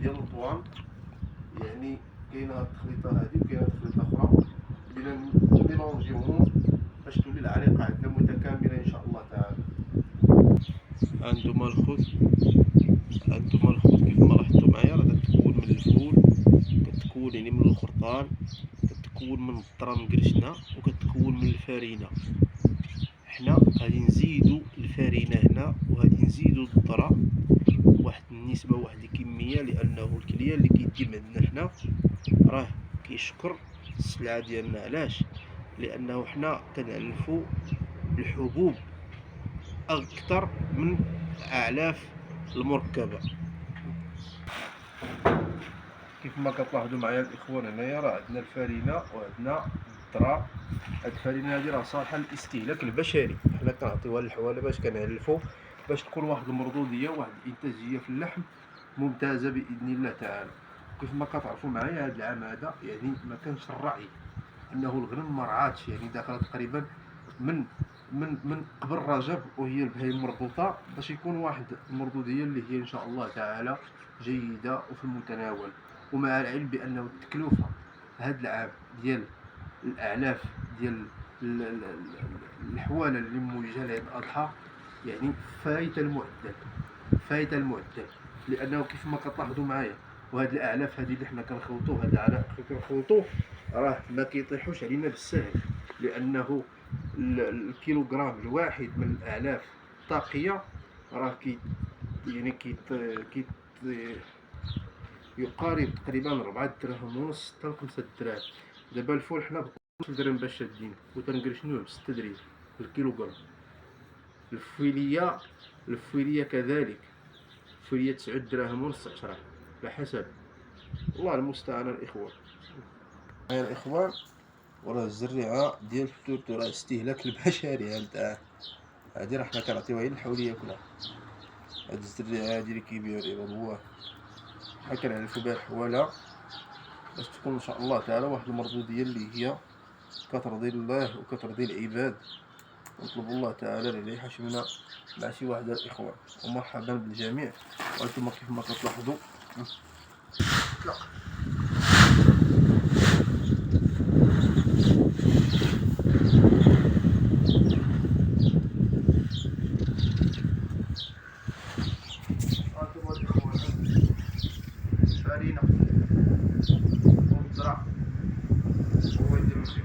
ديال الطوان، يعني كاينه هاد التخليطه هادي وكاينه تخليطه اخرى، بدينا نميلونجيوهم باش تولي العريقه عندنا متكامله ان شاء الله تعالى. هانتوما الخبز، هانتوما الخبز كيف ما لاحظتوا معايا راه كتكون من الفول، كتكون يعني من الخرطان، كتكون من الذره مقرشنه، وكتكون من الفرينه. حنا غادي نزيدو الفرينه هنا وغادي نزيدو الذره واحد النسبه واحد الكميه، لانه الكليه اللي كيدي من عندنا حنا راه كيشكر السلعه ديالنا. علاش؟ لانه حنا كنعلفو الحبوب اكثر من الاعلاف المركبه. كيف ما كتلاحظوا معايا الاخوان، هنايا راه عندنا الفرينه وعندنا الذره. هاد الفرينه هادي راه صالحه للاستهلاك البشري، حنا كنعطيوها للحواله باش كنعلفو باش تكون واحد المردوديه واحد الانتاجيه في اللحم ممتازه باذن الله تعالى. كيف ما كتعرفوا معايا هاد العام هذا يعني ما كانش الرعي، انه الغنم ما رعاتش، يعني داخله تقريبا من قبل رجب وهي البهايم مربوطه باش يكون واحد المردوديه اللي هي ان شاء الله تعالى جيده وفي المتناول. ومع العلم بانه التكلفه هذا العام ديال الاعلاف ديال الحواله اللي موجهه لعيد الاضحى يعني فايته المعدل، فايته المعدل. لانه كيف ما كتلاحظوا معايا وهاد الاعلاف هذه اللي حنا كنخلطوه، هاد العلاف اللي كنخلطوه راه ما كيطيحوش علينا بالسهل، لانه الكيلوغرام الواحد من الاعلاف الطاقيه راه يعني يقارب تقريبا 4 دراهم ونص حتى ل 5 دراهم. دابا الفول حنا ب 12 درهم باش شادين وتنقرشنوه ب 6 درهم الكيلوغرام. الفويليه كذلك، الفويليه 9 دراهم ونص 10 على حسب. الله المستعان الاخوان. يا الاخوان، وراه الزريعه ديال التورتو راه استهلاك البشري نتاع هادي راه حنا كنعطيوها للحوليه ياكلها. هاد الزريعه هادي اللي كيبيعوا عباد الله حنا كنعلفوا بها الحواله باش تكون ان شاء الله تعالى واحد المردوديه اللي هي كترضي الله وكترضي العباد. نطلب الله تعالى الريحه شمنا مع شي واحد الاخوان، ومرحبا بالجميع. وانتم كيف ما كتلاحظوا اطلق انتم الاخوان فرينه والزرع هو يدير الخير.